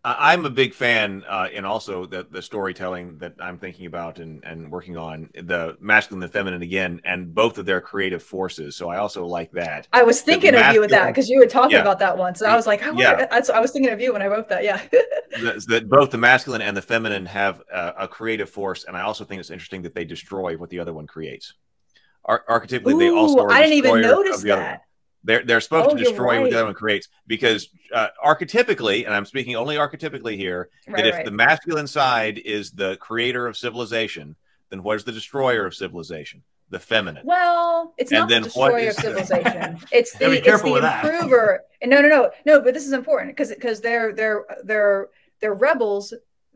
I'm a big fan, and also the storytelling that I'm thinking about and working on, the masculine and the feminine again, and both of their creative forces. So I also like that. I was That the thinking of you with that masculine, because you were talking yeah, about that one. So I was like, I yeah, wonder. I was thinking of you when I wrote that. Yeah. that both the masculine and the feminine have a creative force, and I also think it's interesting that they destroy what the other one creates. Archetypically, they also Ooh, are a I didn't even destroyer of notice the other one. that. They're supposed Oh, to you're destroy what the right. other one creates because archetypically, and I'm speaking only archetypically here, that Right, if the right. masculine side is the creator of civilization, then what is the destroyer of civilization? The feminine. Well, it's And not the then what destroyer of is the civilization. It's Gotta be it's careful the with that. improver. And no, no, no, no. But this is important because they're rebels,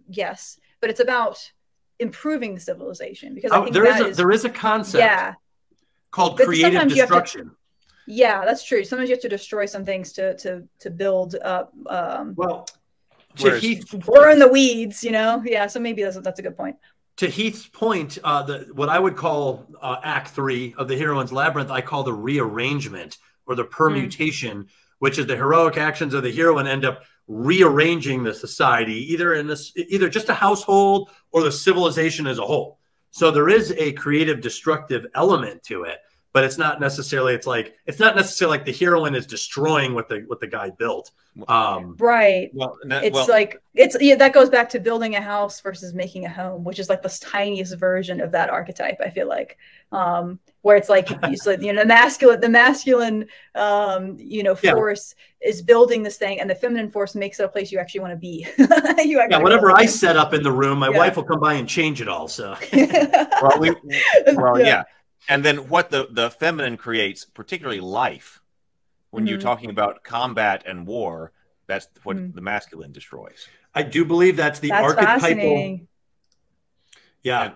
yes. But it's about improving the civilization because I Oh, think that is there is a concept yeah. called But creative sometimes you have to. destruction. Yeah, that's true. Sometimes you have to destroy some things to build up. Well, to Whereas, Heath's We're in point, the weeds, you know. Yeah, so maybe that's a good point. to Heath's point, what I would call Act 3 of the Heroine's Labyrinth, I call the rearrangement or the permutation, which is the heroic actions of the heroine end up rearranging the society, either just a household or the civilization as a whole. So there is a creative destructive element to it, but it's not necessarily like the heroine is destroying what the guy built. Right. well, It's like yeah, that goes back to building a house versus making a home, which is like the tiniest version of that archetype, I feel like. Where it's like the masculine force is building this thing, and the feminine force makes it a place you actually want to be. Whatever I set up in the room, my wife will come by and change it all. So yeah. And then what the feminine creates, particularly life, when you're talking about combat and war, that's what the masculine destroys. I do believe that's archetypal. Yeah.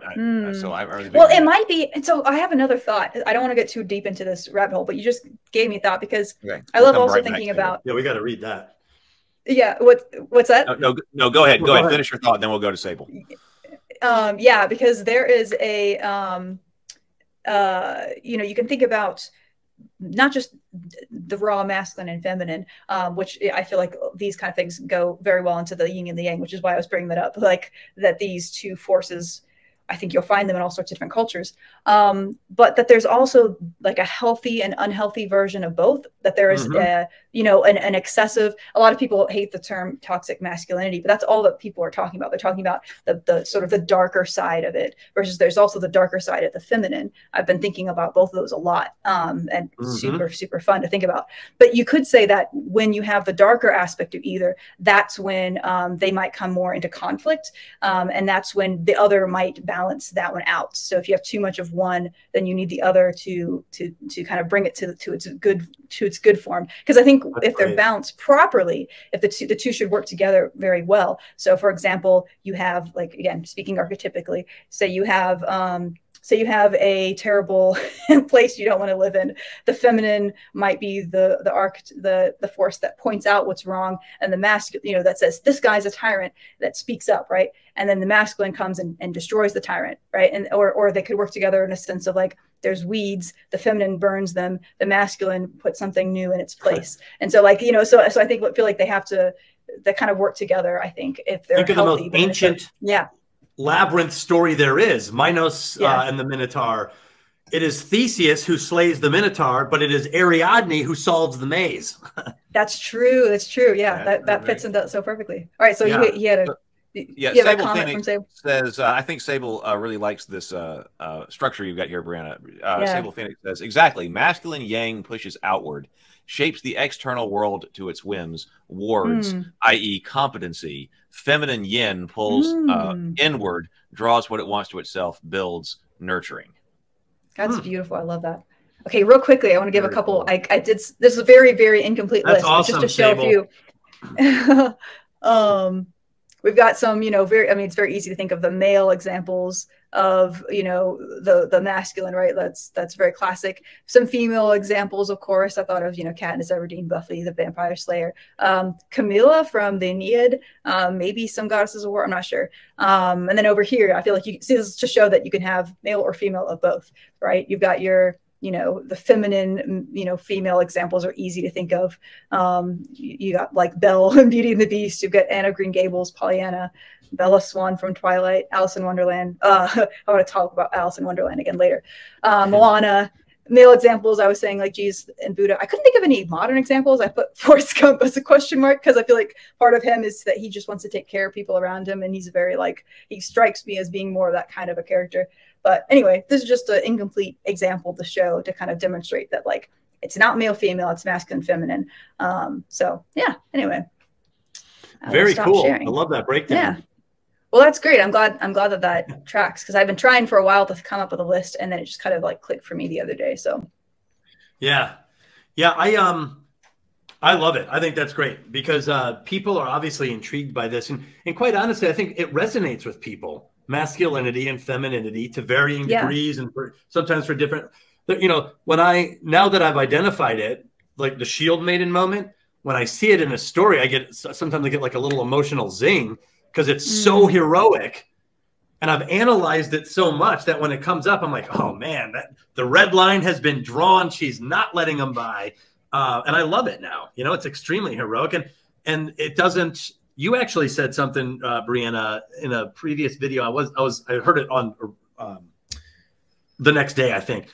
So it might be. And so I have another thought. I don't want to get too deep into this rabbit hole, but you just gave me a thought because I love also thinking about. Yeah, we got to read that. Yeah. What's that? No, go ahead. Go ahead. Finish your thought, and then we'll go to Sable. Yeah, because there is a, you can think about not just the raw masculine and feminine, which I feel like these kind of things go very well into the yin and the yang, which is why I was bringing that up, like that these two forces, I think you'll find them in all sorts of different cultures, but that there's also like a healthy and unhealthy version of both, that there is an excessive, a lot of people hate the term toxic masculinity, but that's all that people are talking about. They're talking about the sort of the darker side of it versus there's also the darker side of the feminine. I've been thinking about both of those a lot, and super fun to think about. But you could say that when you have the darker aspect of either, that's when they might come more into conflict, and that's when the other might balance that one out. So if you have too much of one, then you need the other to kind of bring it to its good form. Because I think if they're balanced properly, if the two should work together very well. So for example, you have, like, again, speaking archetypically, say you have a terrible place you don't want to live in. The feminine might be the force that points out what's wrong, and the masculine, that says this guy's a tyrant, that speaks up, right? And then the masculine comes and destroys the tyrant, right? And or they could work together in a sense of like, there's weeds, the feminine burns them, the masculine puts something new in its place. And so like, so I think feel like they kind of work together, I think, if they're healthy. Think of the most ancient labyrinth story there is, Minos and the Minotaur. It is Theseus who slays the Minotaur, but it is Ariadne who solves the maze. That's true. That's true. Yeah, that fits into that so perfectly. All right, so he had a Sable Phoenix says, I think Sable really likes this structure you've got here, Brianna. Sable Phoenix says, exactly, masculine yang pushes outward, shapes the external world to its whims, wards, i.e. competency. Feminine yin pulls inward, draws what it wants to itself, builds, nurturing. That's beautiful. I love that. Okay, real quickly, I want to give a couple. Cool. I did. This is a very, very incomplete list. Awesome, just to show a few. We've got some, it's very easy to think of the male examples of, the masculine, right? That's very classic. Some female examples, of course. I thought of, Katniss Everdeen, Buffy, the Vampire Slayer, Camilla from the Aeneid, maybe some Goddesses of War, I'm not sure. And then over here, I feel like you see this to show that you can have male or female of both, right? You've got your you know, the feminine, you know, female examples are easy to think of. You got like Belle and Beauty and the Beast. You've got Anne of Green Gables, Pollyanna, Bella Swan from Twilight, Alice in Wonderland. I want to talk about Alice in Wonderland again later. Moana. Male examples, I was saying like Jesus and Buddha. I couldn't think of any modern examples. I put Forrest Gump as a question mark because I feel like part of him is that he just wants to take care of people around him, and he's very like, he strikes me as being more of that kind of a character. But anyway, this is just an incomplete example of the show to kind of demonstrate that like it's not male female, it's masculine feminine. So yeah. Anyway, very cool. Sharing. I love that breakdown. Yeah. Well, that's great. I'm glad that tracks, because I've been trying for a while to come up with a list, and then it just kind of like clicked for me the other day. So, yeah, I love it. I think that's great because people are obviously intrigued by this, and quite honestly, I think it resonates with people, masculinity and femininity to varying degrees, and sometimes for different. You know, now that I've identified it, like the Shield Maiden moment, when I see it in a story, sometimes I get like a little emotional zing. Because it's so heroic, and I've analyzed it so much that when it comes up, I'm like, oh man, the red line has been drawn. She's not letting them by, and I love it now. You know, it's extremely heroic, and it doesn't. You actually said something, Brianna, in a previous video. I heard it on the next day, I think.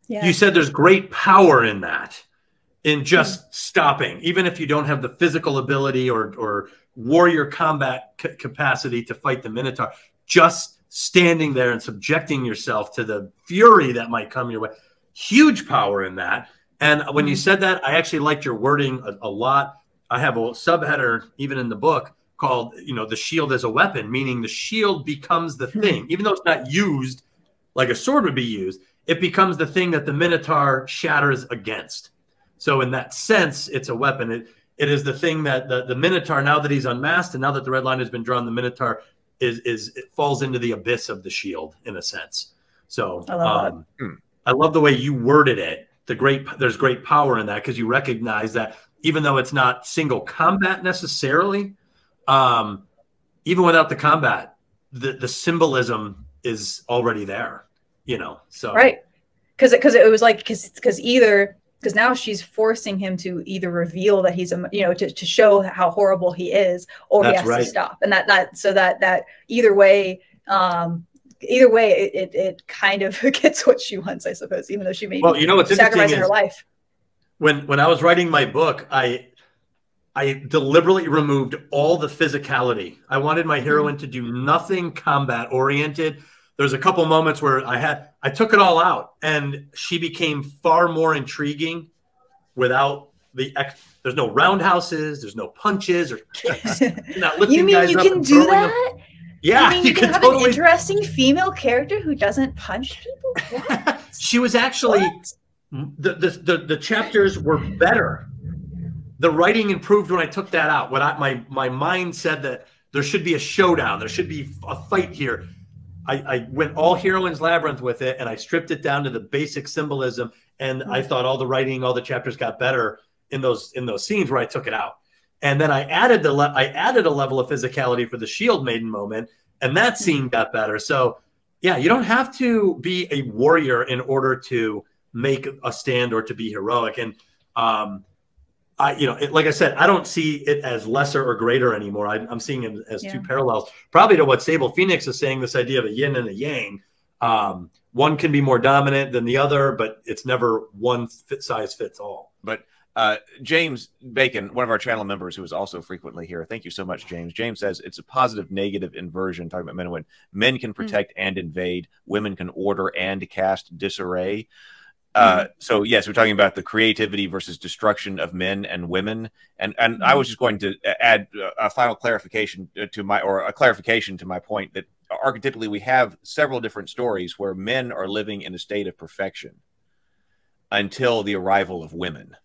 Yeah. You said there's great power in that, in just stopping, even if you don't have the physical ability or warrior combat capacity to fight the Minotaur, just standing there and subjecting yourself to the fury that might come your way. Huge power in that. And when you said that, I actually liked your wording a lot. I have a subheader even in the book called, you know, the shield as a weapon, meaning the shield becomes the thing, even though it's not used like a sword would be used, it becomes the thing that the Minotaur shatters against. So in that sense, it's a weapon. It is the thing that the Minotaur, now that he's unmasked and now that the red line has been drawn, the Minotaur it falls into the abyss of the shield in a sense. So I love the way you worded it. There's great power in that, because you recognize that even though it's not single combat necessarily, even without the combat, the symbolism is already there, you know. So right, because it was like because now she's forcing him to either reveal that he's to show how horrible he is, or he has to stop. And that either way it kind of gets what she wants, I suppose, even though she may be sacrificing her life. When I was writing my book, I deliberately removed all the physicality. I wanted my heroine to do nothing combat oriented. There's a couple moments where I took it all out, and she became far more intriguing without there's no roundhouses, there's no punches or kicks. Not lifting you mean guys you up can do that? Yeah, you can have totally an interesting female character who doesn't punch people. What? She was actually the chapters were better. The writing improved when I took that out. When my mind said that there should be a showdown, there should be a fight here. I went all Heroine's Labyrinth with it, and I stripped it down to the basic symbolism. And I thought all the writing, all the chapters got better in those scenes where I took it out. And then I added a level of physicality for the Shield Maiden moment, and that scene got better. So yeah, you don't have to be a warrior in order to make a stand or to be heroic. And like I said, I don't see it as lesser or greater anymore. I'm seeing it as two parallels, probably to what Sable Phoenix is saying, this idea of a yin and a yang. One can be more dominant than the other, but it's never one size fits all. But James Bacon, one of our channel members who is also frequently here, thank you so much, James. James says it's a positive negative inversion, talking about men and women. Men can protect and invade. Women can order and cast disarray. So yes, we're talking about the creativity versus destruction of men and women. And I was just going to add a final clarification to my point that archetypically we have several different stories where men are living in a state of perfection until the arrival of women.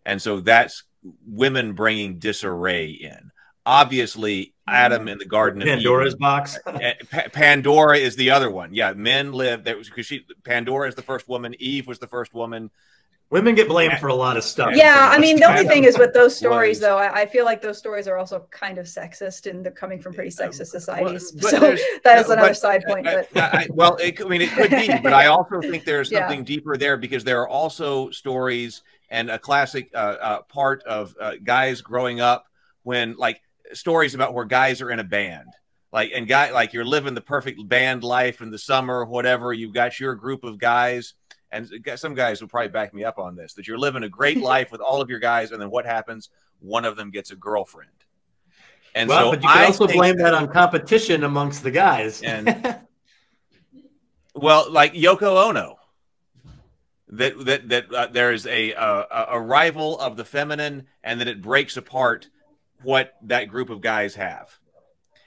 And so that's women bringing disarray in. Obviously, Adam in the Garden of Pandora's Eden, box. Pandora is the other one. Yeah, men live there because Pandora is the first woman. Eve was the first woman. Women get blamed for a lot of stuff. Yeah, I mean, the only thing is with those stories, though, I feel like those stories are also kind of sexist, and they're coming from pretty sexist societies. So that is another side point. Well, I mean, it could be, but I also think there's something deeper there, because there are also stories, and a classic part of guys growing up, when like stories about where guys are in a band. Like you're living the perfect band life in the summer or whatever. You've got your group of guys, and some guys will probably back me up on this, that you're living a great life with all of your guys, and then what happens? One of them gets a girlfriend. And well, but you can also blame that on competition amongst the guys. And well, like Yoko Ono, that there is a rival of the feminine, and that it breaks apart what that group of guys have.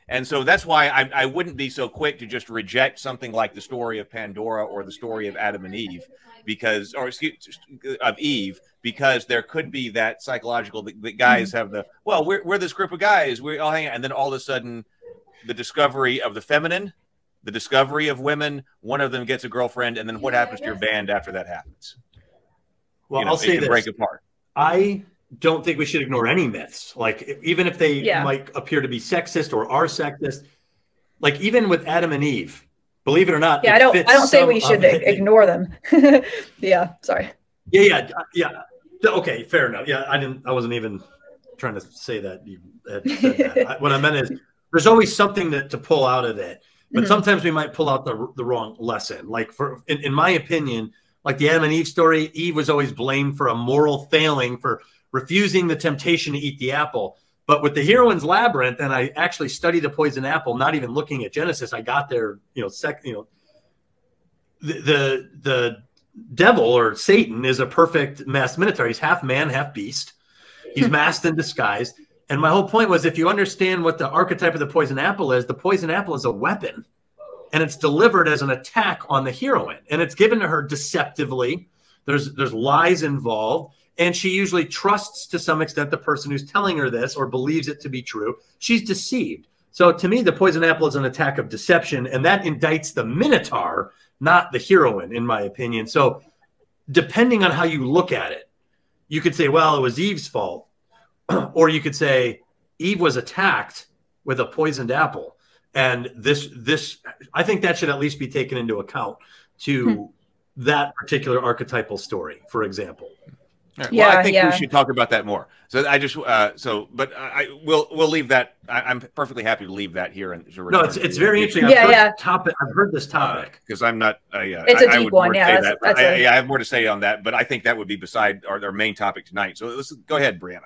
And so that's why I wouldn't be so quick to just reject something like the story of Pandora or the story of Adam and Eve, because there could be that psychological, that guys have well, we're this group of guys, we all hang out, and then all of a sudden the discovery of the feminine, the discovery of women, one of them gets a girlfriend, and then what happens to your band after that happens? Well, I'll say this. Break apart. I don't think we should ignore any myths. Like, even if they might appear to be sexist or are sexist, like even with Adam and Eve, believe it or not. Yeah, I don't say we should ignore them. Yeah, sorry. Yeah. Okay, fair enough. Yeah, I wasn't even trying to say that you had said that. What I meant is there's always something to pull out of it, but sometimes we might pull out the wrong lesson. Like in my opinion, like the Adam and Eve story, Eve was always blamed for a moral failing for refusing the temptation to eat the apple. But with the heroine's labyrinth, and I actually studied the poison apple, not even looking at Genesis, I got there, the devil, or Satan, is a perfect masked minotaur. He's half man, half beast. He's masked and disguised. And my whole point was, if you understand what the archetype of the poison apple is a weapon, and it's delivered as an attack on the heroine, and it's given to her deceptively. There's lies involved. And she usually trusts, to some extent, the person who's telling her this, or believes it to be true. She's deceived. So to me, the poison apple is an attack of deception, and that indicts the minotaur, not the heroine, in my opinion. So depending on how you look at it, you could say, well, it was Eve's fault. Or you could say Eve was attacked with a poisoned apple. And this, I think that should at least be taken into account to that particular archetypal story, for example. Right. Well, I think we should talk about that more. So I just but we'll leave that. I'm perfectly happy to leave that here. And no, it's very interesting. I've heard this topic because I'm not. It's a deep one. Yeah, I have more to say on that, but I think that would be beside our main topic tonight. So let's go ahead, Brianna.